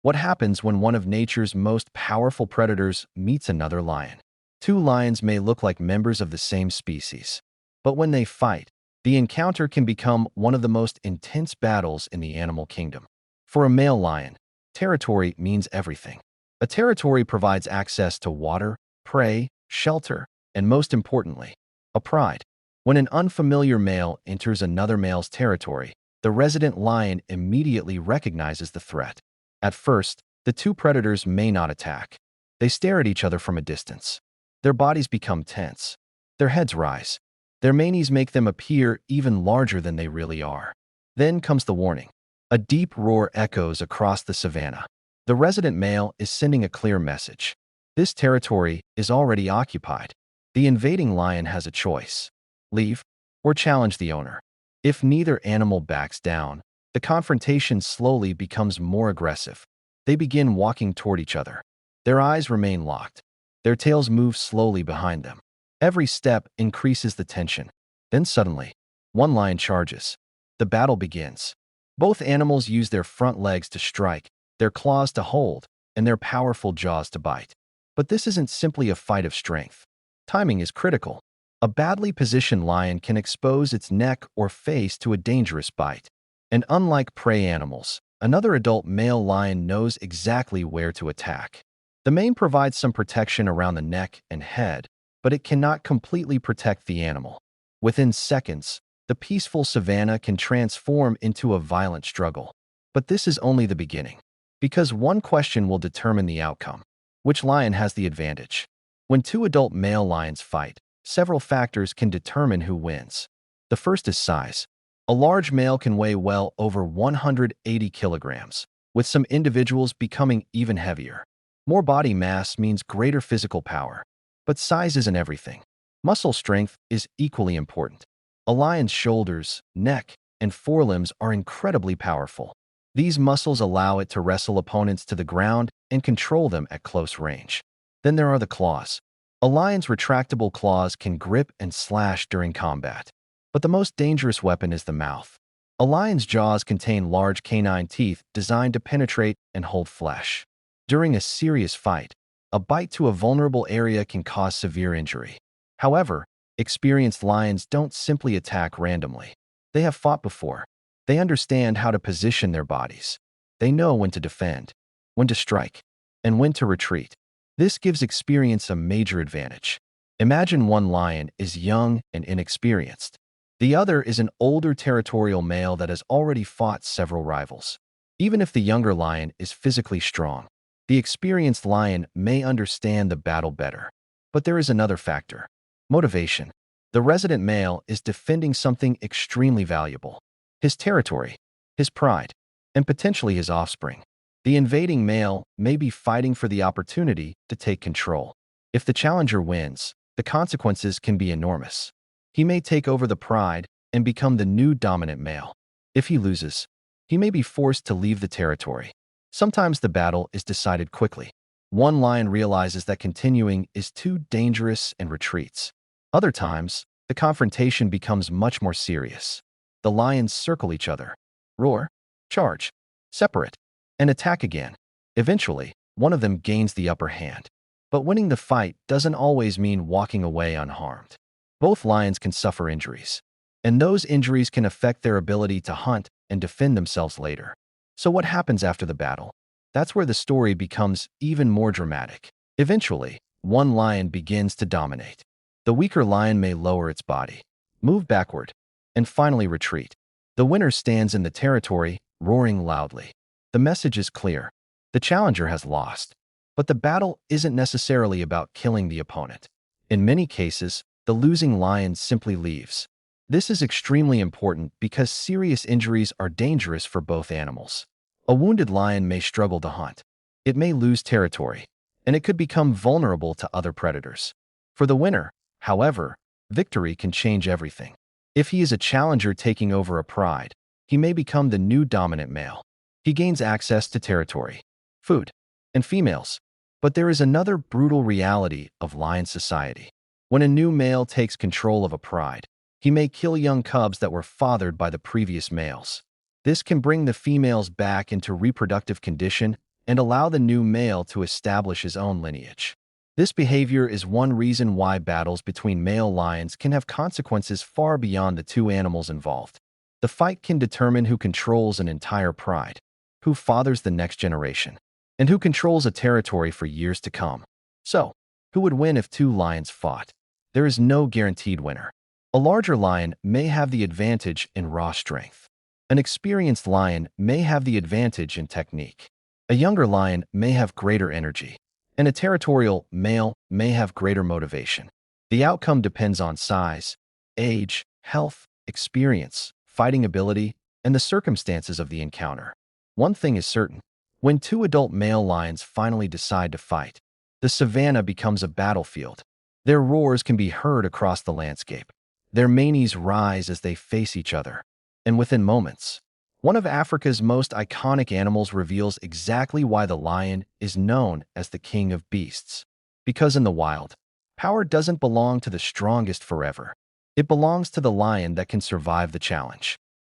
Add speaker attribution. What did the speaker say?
Speaker 1: What happens when one of nature's most powerful predators meets another lion? Two lions may look like members of the same species, but when they fight, the encounter can become one of the most intense battles in the animal kingdom. For a male lion, territory means everything. A territory provides access to water, prey, shelter, and most importantly, a pride. When an unfamiliar male enters another male's territory, the resident lion immediately recognizes the threat. At first, the two predators may not attack. They stare at each other from a distance. Their bodies become tense. Their heads rise. Their manes make them appear even larger than they really are. Then comes the warning. A deep roar echoes across the savanna. The resident male is sending a clear message. This territory is already occupied. The invading lion has a choice: leave or challenge the owner. If neither animal backs down, the confrontation slowly becomes more aggressive. They begin walking toward each other. Their eyes remain locked. Their tails move slowly behind them. Every step increases the tension. Then suddenly, one lion charges. The battle begins. Both animals use their front legs to strike, their claws to hold, and their powerful jaws to bite. But this isn't simply a fight of strength. Timing is critical. A badly positioned lion can expose its neck or face to a dangerous bite. And unlike prey animals, another adult male lion knows exactly where to attack. The mane provides some protection around the neck and head, but it cannot completely protect the animal. Within seconds, the peaceful savanna can transform into a violent struggle. But this is only the beginning, because one question will determine the outcome. Which lion has the advantage? When two adult male lions fight, several factors can determine who wins. The first is size. A large male can weigh well over 180 kilograms, with some individuals becoming even heavier. More body mass means greater physical power. But size isn't everything. Muscle strength is equally important. A lion's shoulders, neck, and forelimbs are incredibly powerful. These muscles allow it to wrestle opponents to the ground and control them at close range. Then there are the claws. A lion's retractable claws can grip and slash during combat. But the most dangerous weapon is the mouth. A lion's jaws contain large canine teeth designed to penetrate and hold flesh. During a serious fight, a bite to a vulnerable area can cause severe injury. However, experienced lions don't simply attack randomly. They have fought before. They understand how to position their bodies. They know when to defend, when to strike, and when to retreat. This gives experience a major advantage. Imagine one lion is young and inexperienced. The other is an older territorial male that has already fought several rivals. Even if the younger lion is physically strong, the experienced lion may understand the battle better. But there is another factor: motivation. The resident male is defending something extremely valuable: his territory, his pride, and potentially his offspring. The invading male may be fighting for the opportunity to take control. If the challenger wins, the consequences can be enormous. He may take over the pride and become the new dominant male. If he loses, he may be forced to leave the territory. Sometimes the battle is decided quickly. One lion realizes that continuing is too dangerous and retreats. Other times, the confrontation becomes much more serious. The lions circle each other, roar, charge, separate, and attack again. Eventually, one of them gains the upper hand. But winning the fight doesn't always mean walking away unharmed. Both lions can suffer injuries, and those injuries can affect their ability to hunt and defend themselves later. So what happens after the battle? That's where the story becomes even more dramatic. Eventually, one lion begins to dominate. The weaker lion may lower its body, move backward, and finally retreat. The winner stands in the territory, roaring loudly. The message is clear: the challenger has lost. But the battle isn't necessarily about killing the opponent. In many cases, the losing lion simply leaves. This is extremely important because serious injuries are dangerous for both animals. A wounded lion may struggle to hunt. It may lose territory, and it could become vulnerable to other predators. For the winner, however, victory can change everything. If he is a challenger taking over a pride, he may become the new dominant male. He gains access to territory, food, and females. But there is another brutal reality of lion society. When a new male takes control of a pride, he may kill young cubs that were fathered by the previous males. This can bring the females back into reproductive condition and allow the new male to establish his own lineage. This behavior is one reason why battles between male lions can have consequences far beyond the two animals involved. The fight can determine who controls an entire pride, who fathers the next generation, and who controls a territory for years to come. So, who would win if two lions fought? There is no guaranteed winner. A larger lion may have the advantage in raw strength. An experienced lion may have the advantage in technique. A younger lion may have greater energy, and a territorial male may have greater motivation. The outcome depends on size, age, health, experience, fighting ability, and the circumstances of the encounter. One thing is certain: when two adult male lions finally decide to fight, the savanna becomes a battlefield. Their roars can be heard across the landscape. Their manes rise as they face each other. And within moments, one of Africa's most iconic animals reveals exactly why the lion is known as the king of beasts. Because in the wild, power doesn't belong to the strongest forever. It belongs to the lion that can survive the challenge.